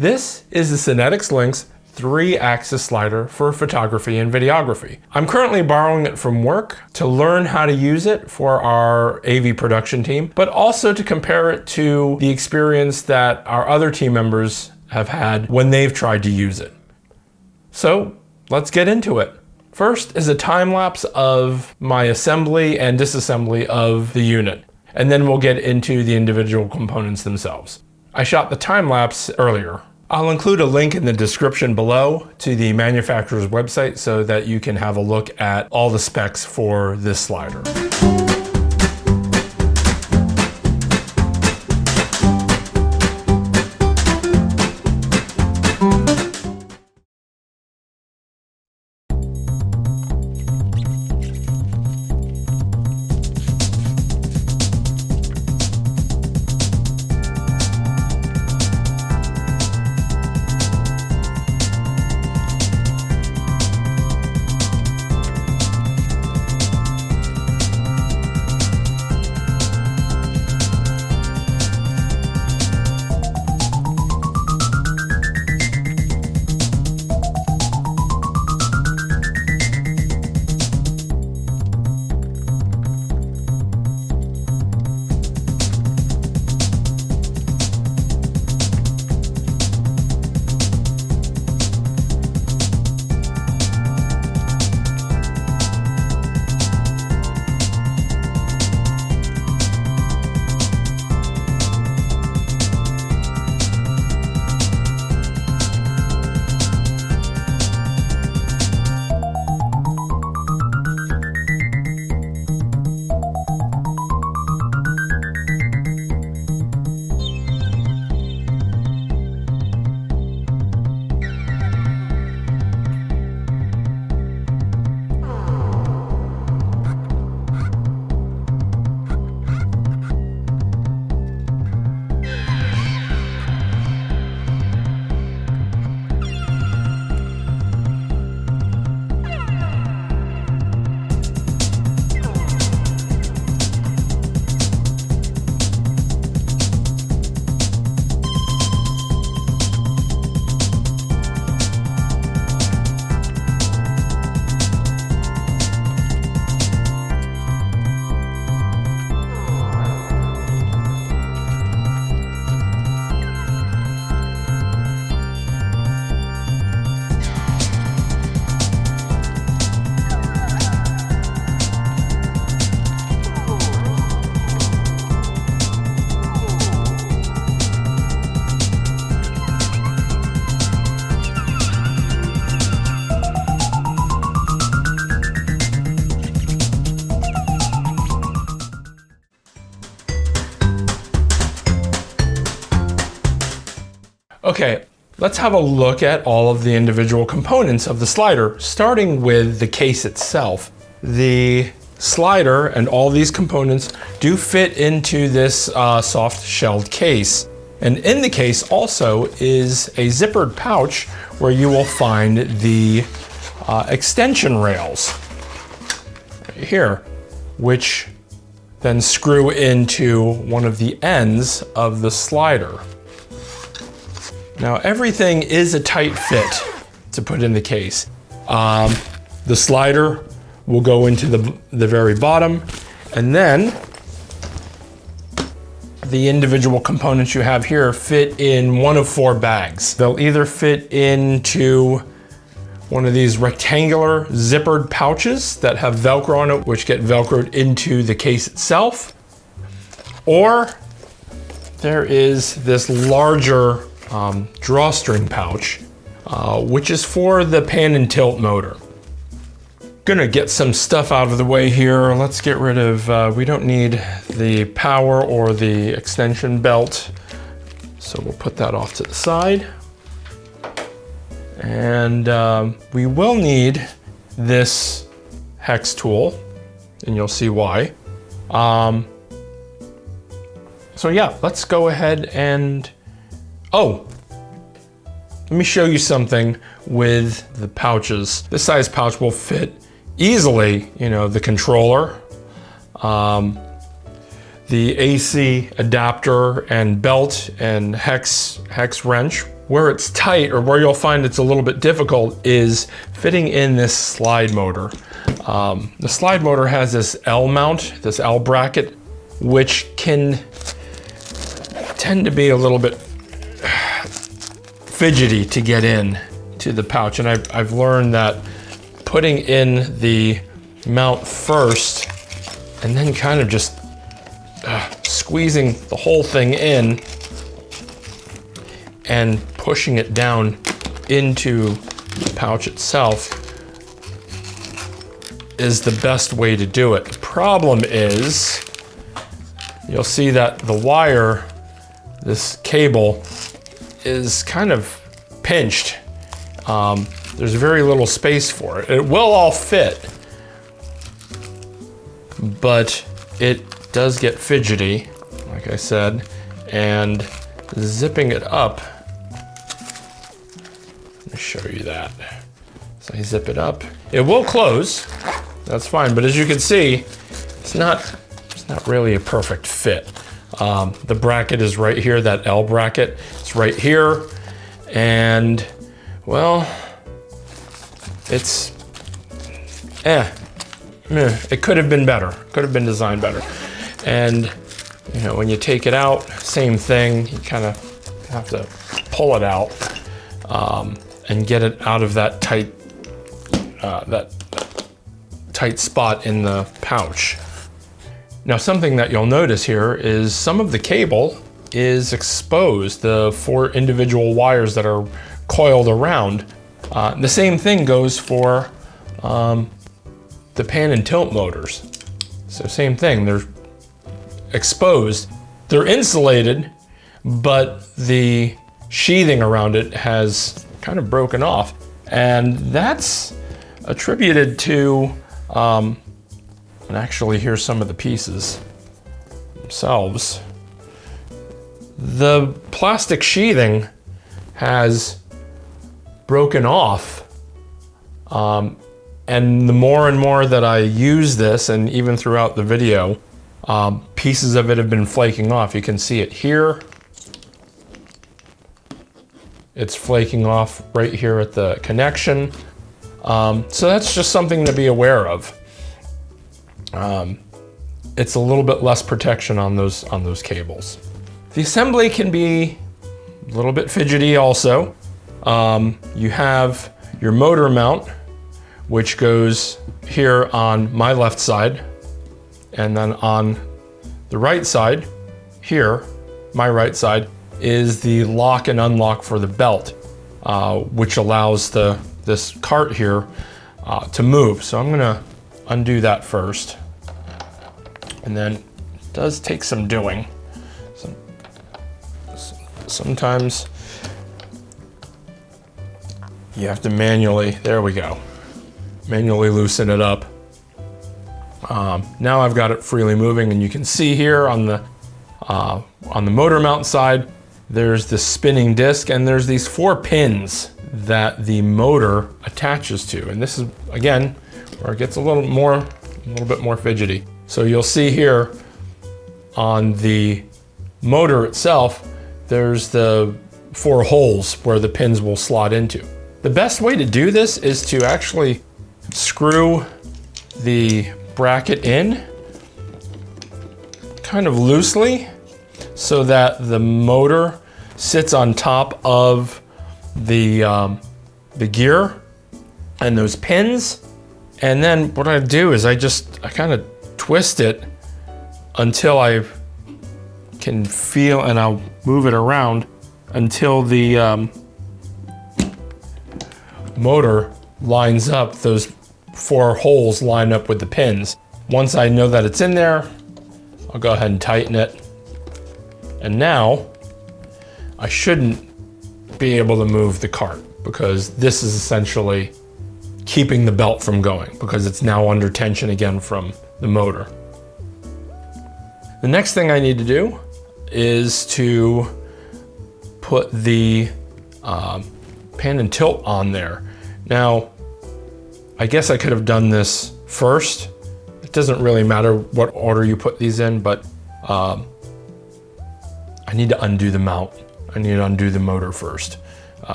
This is the Cinetics Lynx 3-axis slider for photography and videography. I'm currently borrowing it from work to learn how to use it for our AV production team, but also to compare it to the experience that our other team members have had when they've tried to use it. So let's get into it. First is a time lapse of my assembly and disassembly of the unit, and then we'll get into the individual components themselves. I shot the time lapse earlier. I'll include a link in the description below to the manufacturer's website so that you can have a look at all the specs for this slider. Okay, let's have a look at all of the individual components of the slider, starting with the case itself. The slider and all these components do fit into this soft shelled case. And in the case also is a zippered pouch where you will find the extension rails right here, which then screw into one of the ends of the slider. Now everything is a tight fit to put in the case. The slider will go into the very bottom, and then the individual components you have here fit in one of 4 bags. They'll either fit into one of these rectangular zippered pouches that have Velcro on it, which get Velcroed into the case itself, or there is this larger drawstring pouch, which is for the pan and tilt motor. Gonna get some stuff out of the way here. Let's get rid of, we don't need the power or the extension belt, so we'll put that off to the side. And we will need this hex tool, and you'll see why. So yeah, let's go ahead and, oh, let me show you something with the pouches. This size pouch will fit easily, you know, the controller, the AC adapter and belt and hex wrench Where it's tight, or where you'll find it's a little bit difficult, is fitting in this slide motor. The slide motor has this L mount, this L bracket, which can tend to be a little bit fidgety to get in to the pouch. And I've learned that putting in the mount first and then kind of just squeezing the whole thing in and pushing it down into the pouch itself is the best way to do it. The problem is, you'll see that the wire, this cable, is kind of pinched. There's very little space for it. It will all fit, but it does get fidgety, like I said, and zipping it up, let me show you that. So I zip it up. It will close, that's fine, but as you can see, it's not really a perfect fit. The bracket is right here, that L bracket, it's right here, and well, it's, it could have been better, could have been designed better. And you know, when you take it out, same thing, you kind of have to pull it out and get it out of that tight spot in the pouch. Now, something that you'll notice here is some of the cable is exposed, the 4 individual wires that are coiled around. The same thing goes for the pan and tilt motors. So same thing, they're exposed. They're insulated, but the sheathing around it has kind of broken off. And that's attributed to, and actually here's some of the pieces themselves. The plastic sheathing has broken off. And the more and more that I use this, and even throughout the video, pieces of it have been flaking off. You can see it here. It's flaking off right here at the connection. So that's just something to be aware of. It's a little bit less protection on those cables. The assembly can be a little bit fidgety also. You have your motor mount, which goes here on my left side, and then on the right side, here, my right side, is the lock and unlock for the belt, which allows this cart here to move. So I'm gonna undo that first. And then it does take some doing. Sometimes you have to manually, there we go, manually loosen it up. Now I've got it freely moving, and you can see here on the motor mount side, there's this spinning disc, and there's these 4 pins that the motor attaches to. And this is, again, where it gets a little bit more fidgety. So you'll see here on the motor itself, there's the 4 holes where the pins will slot into. The best way to do this is to actually screw the bracket in kind of loosely so that the motor sits on top of the gear and those pins. And then what I do is I kind of twist it until I can feel, and I'll move it around until the motor lines up, those 4 holes line up with the pins. Once I know that it's in there, I'll go ahead and tighten it. And now I shouldn't be able to move the cart, because this is essentially keeping the belt from going, because it's now under tension again from the motor. The next thing I need to do is to put the pan and tilt on there. Now, I guess I could have done this first. It doesn't really matter what order you put these in, but I need to undo the mount. I need to undo the motor first.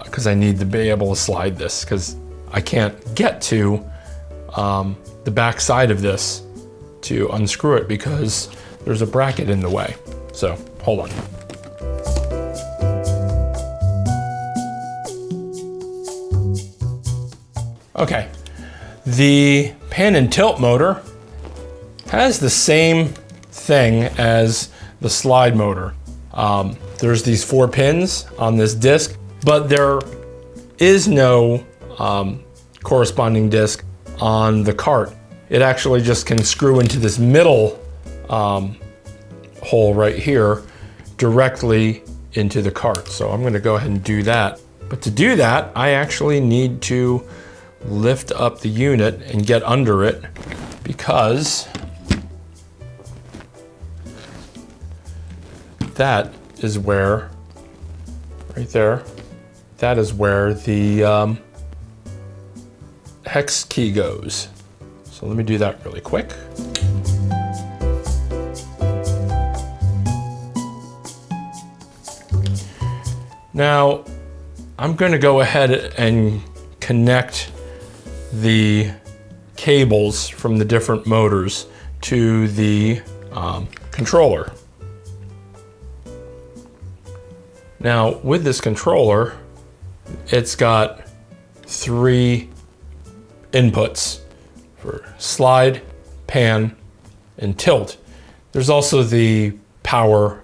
because I need to be able to slide this, because I can't get to the back side of this to unscrew it because there's a bracket in the way. So hold on. Okay, the pan and tilt motor has the same thing as the slide motor. There's these 4 pins on this disc, but there is no corresponding disc on the cart. It actually just can screw into this middle hole right here directly into the cart. So I'm gonna go ahead and do that. But to do that, I actually need to lift up the unit and get under it, because that is where, right there, that is where the hex key goes. So let me do that really quick. Now, I'm going to go ahead and connect the cables from the different motors to the controller. Now, with this controller, it's got 3 inputs for slide, pan, and tilt. There's also the power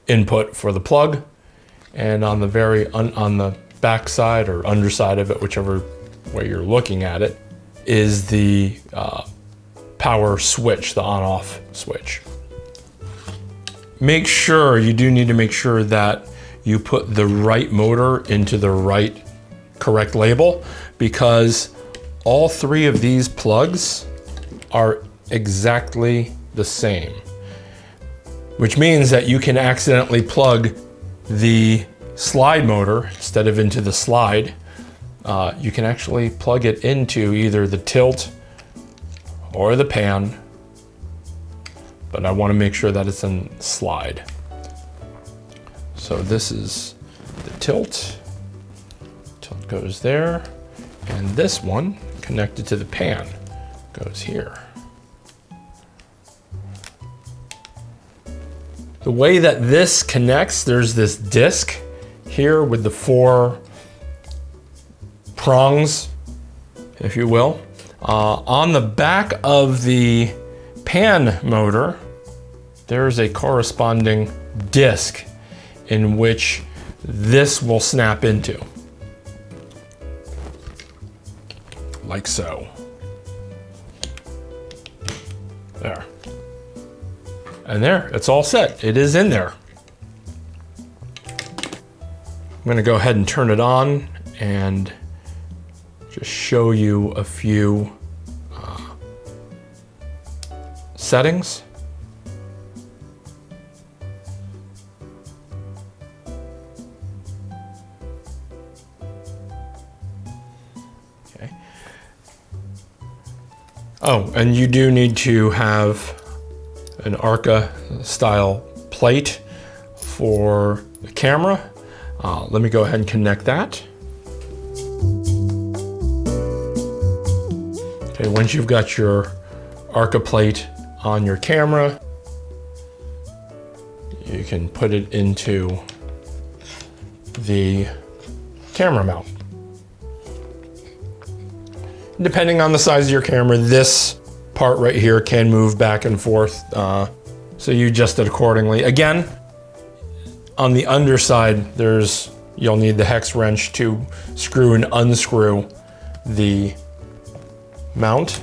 input for the plug, and on the on the back side or underside of it, whichever way you're looking at it, is the power switch, the on-off switch. You do need to make sure that you put the right motor into the correct label, because all 3 of these plugs are exactly the same, which means that you can accidentally plug the slide motor instead of into the slide. You can actually plug it into either the tilt or the pan, but I want to make sure that it's in slide. So this is the tilt. Tilt goes there, and this one connected to the pan goes here. The way that this connects, there's this disc here with the 4 prongs, if you will. On the back of the pan motor, there's a corresponding disc in which this will snap into, like so. There. And there, it's all set. It is in there. I'm gonna go ahead and turn it on and just show you a few settings. Okay. Oh, and you do need to have an Arca style plate for the camera. Let me go ahead and connect that. Okay, once you've got your Arca plate on your camera, you can put it into the camera mount. Depending on the size of your camera, this part right here can move back and forth, so you adjust it accordingly. Again, on the underside, you'll need the hex wrench to screw and unscrew the mount.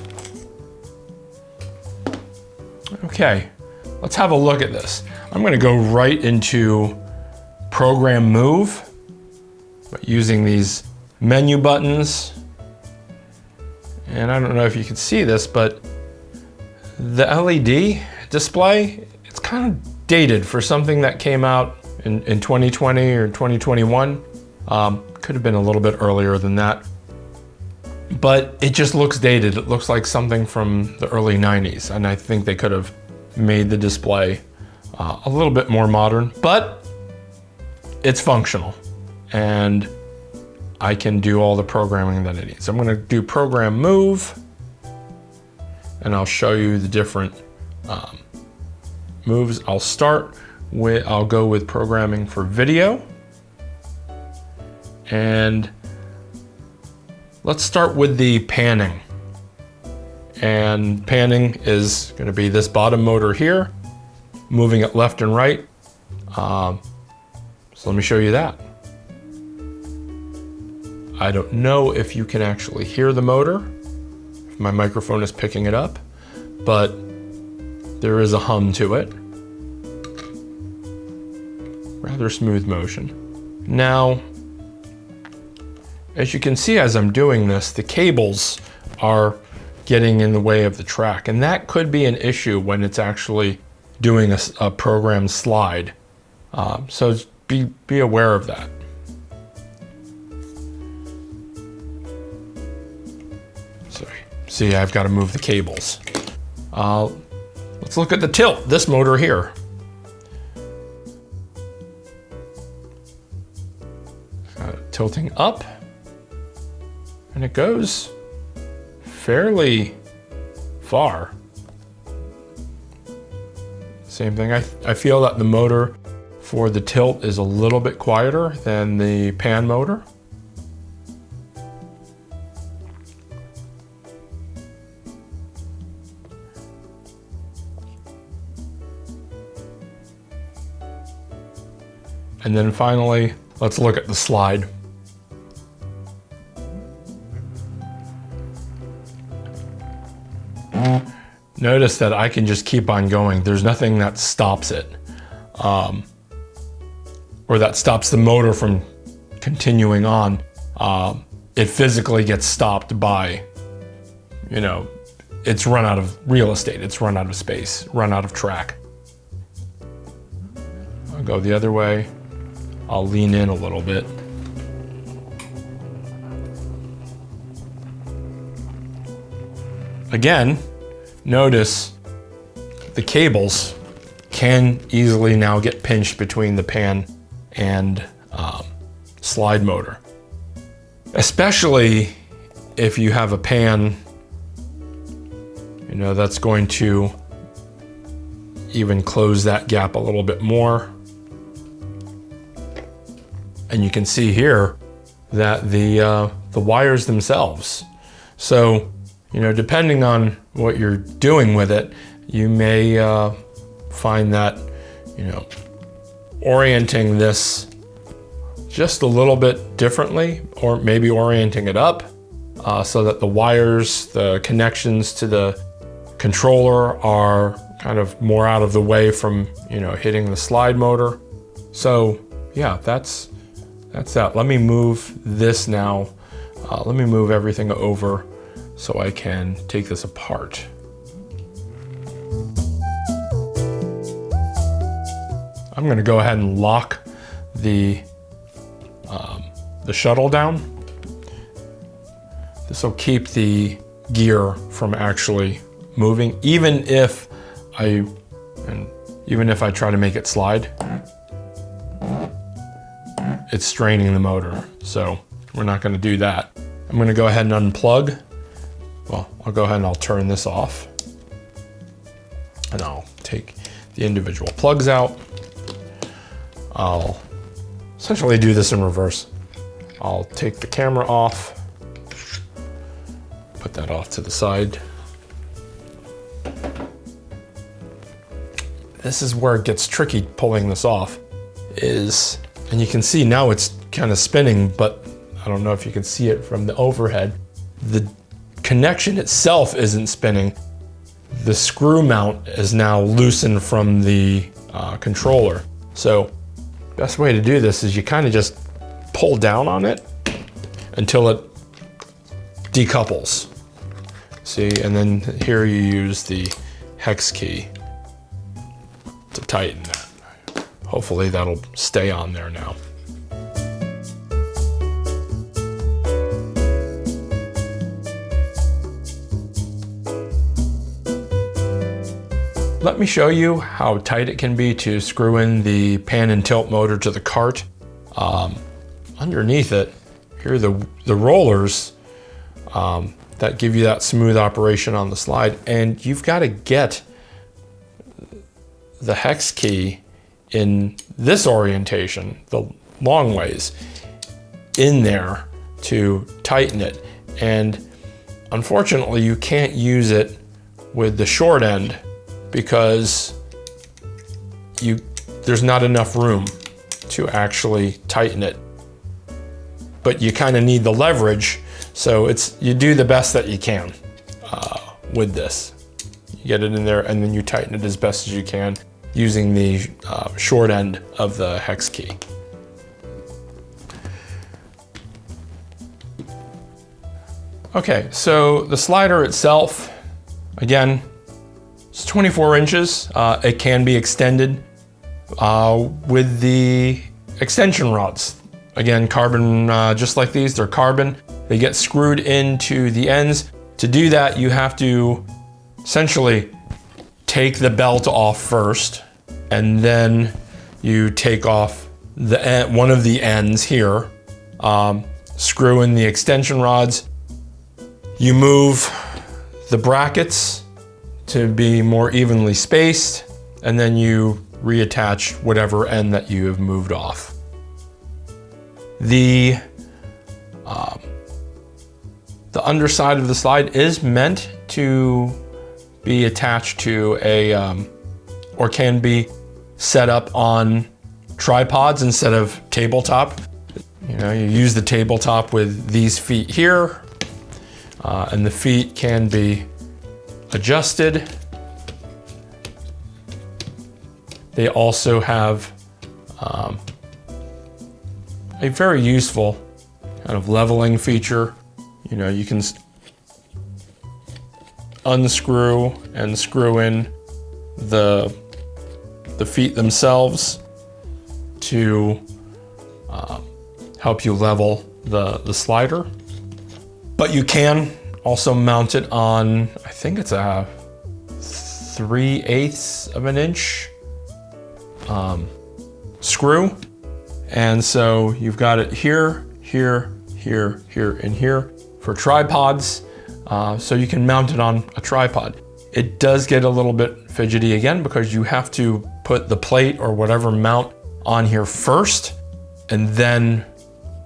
Okay, let's have a look at this. I'm going to go right into Program Move using these menu buttons. And I don't know if you can see this, but the LED display, it's kind of dated for something that came out in 2020 or 2021. Could have been a little bit earlier than that. But it just looks dated. It looks like something from the early 90s. And I think they could have made the display a little bit more modern. But it's functional and I can do all the programming that it needs. I'm gonna do program move and I'll show you the different moves. I'll go with programming for video. And let's start with the panning. And panning is gonna be this bottom motor here, moving it left and right. So let me show you that. I don't know if you can actually hear the motor, if my microphone is picking it up, but there is a hum to it. Rather smooth motion. Now, as you can see as I'm doing this, the cables are getting in the way of the track, and that could be an issue when it's actually doing a programmed slide. So be aware of that. So see, I've got to move the cables. Let's look at the tilt, this motor here. Tilting up, and it goes fairly far. Same thing, I feel that the motor for the tilt is a little bit quieter than the pan motor. And then finally, let's look at the slide. Notice that I can just keep on going. There's nothing that stops it, or that stops the motor from continuing on. It physically gets stopped by, it's run out of real estate, it's run out of space, run out of track. I'll go the other way. I'll lean in a little bit. Again, notice the cables can easily now get pinched between the pan and slide motor. Especially if you have a pan, that's going to even close that gap a little bit more. And you can see here that the wires themselves. So, depending on what you're doing with it, you may find that, orienting this just a little bit differently, or maybe orienting it up so that the wires, the connections to the controller are kind of more out of the way from, hitting the slide motor. So yeah, that's that. Let me move this now. Let me move everything over so I can take this apart. I'm gonna go ahead and lock the shuttle down. This will keep the gear from actually moving, even if I try to make it slide. It's straining the motor, so we're not gonna do that. I'm gonna go ahead and unplug. Well, I'll go ahead and I'll turn this off. And I'll take the individual plugs out. I'll essentially do this in reverse. I'll take the camera off, put that off to the side. This is where it gets tricky pulling this off, and you can see now it's kind of spinning, but I don't know if you can see it from the overhead. The connection itself isn't spinning. The screw mount is now loosened from the controller. So best way to do this is you kind of just pull down on it until it decouples. See, and then here you use the hex key to tighten that. Hopefully that'll stay on there now. Let me show you how tight it can be to screw in the pan and tilt motor to the cart. underneath it, here are the rollers that give you that smooth operation on the slide. And you've got to get the hex key in this orientation, the long ways, in there to tighten it. And unfortunately, you can't use it with the short end because there's not enough room to actually tighten it. But you kind of need the leverage, so you do the best that you can with this. You get it in there and then you tighten it as best as you can using the short end of the hex key. Okay, so the slider itself, again, it's 24 inches. It can be extended with the extension rods. Again, carbon, just like these, they're carbon. They get screwed into the ends. To do that, you have to essentially take the belt off first, and then you take off one of the ends here, screw in the extension rods. You move the brackets to be more evenly spaced, and then you reattach whatever end that you have moved off. The underside of the slide is meant to be attached to or can be set up on tripods instead of tabletop. You know, you use the tabletop with these feet here, and the feet can be adjusted. They also have a very useful kind of leveling feature. You know, you can unscrew and screw in the feet themselves to help you level the slider. But you can also mount it on, I think it's a 3/8 of an inch screw. And so you've got it here, here, here, here, and here for tripods. So you can mount it on a tripod. It does get a little bit fidgety again because you have to put the plate or whatever mount on here first, and then,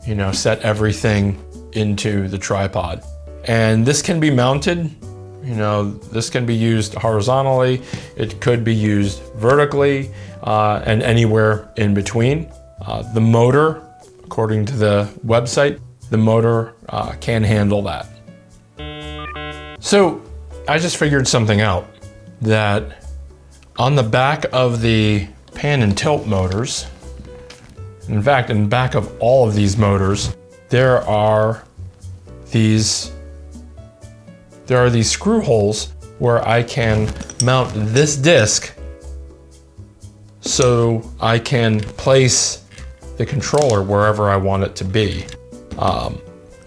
you know, set everything into the tripod. And this can be mounted, you know, this can be used horizontally, it could be used vertically, and anywhere in between. The motor, according to the website, the motor can handle that. So I just figured something out, that on the back of the pan and tilt motors, in fact, in the back of all of these motors, there are these screw holes where I can mount this disc so I can place the controller wherever I want it to be.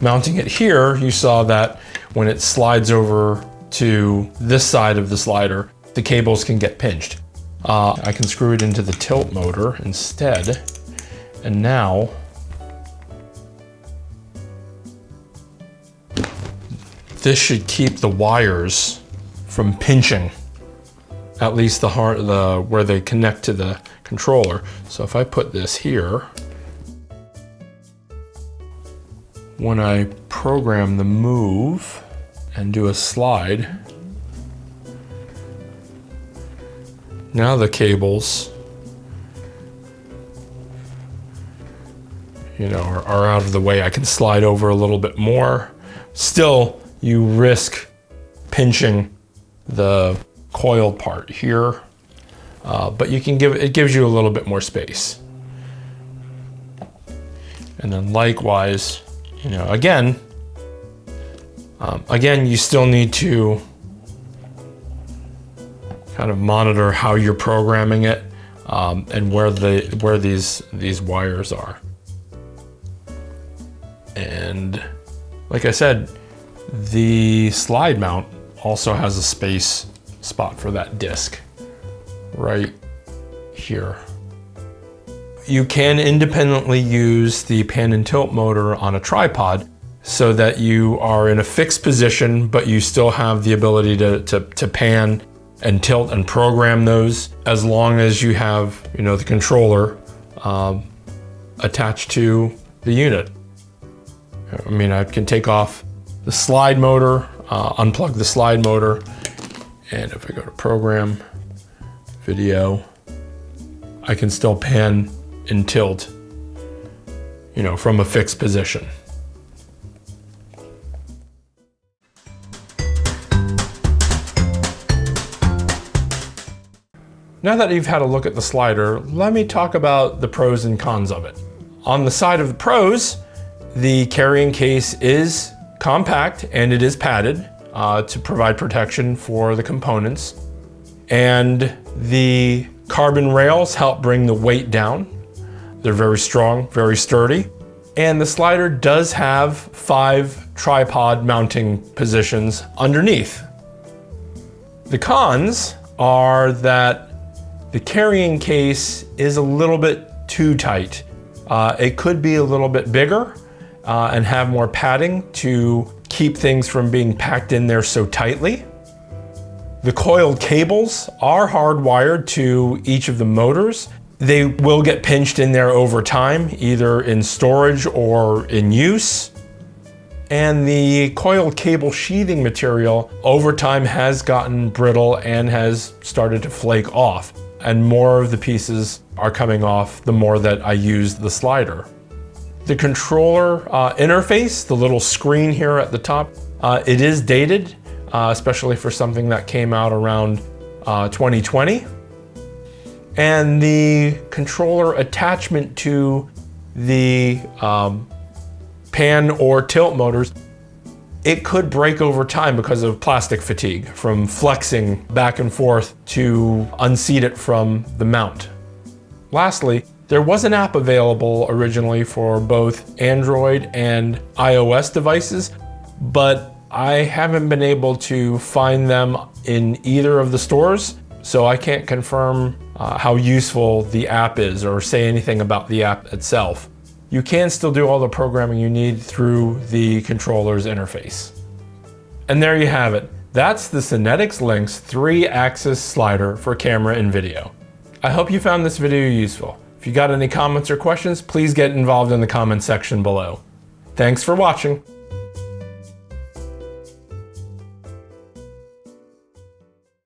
Mounting it here, you saw that when it slides over to this side of the slider, the cables can get pinched. I can screw it into the tilt motor instead, and now this should keep the wires from pinching, at least where they connect to the controller. So if I put this here, when I program the move and do a slide, now the cables, you know, are out of the way. I can slide over a little bit more. Still, you risk pinching the coiled part here, but it gives you a little bit more space. And then likewise, you know, again, you still need to kind of monitor how you're programming it, and where these wires are. And like I said, the slide mount also has a space spot for that disc right here. you can independently use the pan and tilt motor on a tripod so that you are in a fixed position, but you still have the ability to pan and tilt and program those, as long as you have, you know, the controller attached to the unit. I mean, I can take off the slide motor, unplug the slide motor, and if I go to program, video, I can still pan and tilt, you know, from a fixed position. Now that you've had a look at the slider, let me talk about the pros and cons of it. On the side of the pros, the carrying case is compact and it is padded to provide protection for the components. And the carbon rails help bring the weight down. They're very strong, very sturdy. And the slider does have 5 tripod mounting positions underneath. The cons are that the carrying case is a little bit too tight. It could be a little bit bigger and have more padding to keep things from being packed in there so tightly. The coiled cables are hardwired to each of the motors. They will get pinched in there over time, either in storage or in use. And the coiled cable sheathing material over time has gotten brittle and has started to flake off. And more of the pieces are coming off the more that I use the slider. The controller interface, the little screen here at the top, it is dated, especially for something that came out around 2020. And the controller attachment to the pan or tilt motors, it could break over time because of plastic fatigue from flexing back and forth to unseat it from the mount. Lastly, there was an app available originally for both Android and iOS devices, but I haven't been able to find them in either of the stores, so I can't confirm how useful the app is or say anything about the app itself. You can still do all the programming you need through the controller's interface. And there you have it. That's the Cinetics Lynx 3-axis slider for camera and video. I hope you found this video useful. If you got any comments or questions, please get involved in the comment section below. Thanks for watching.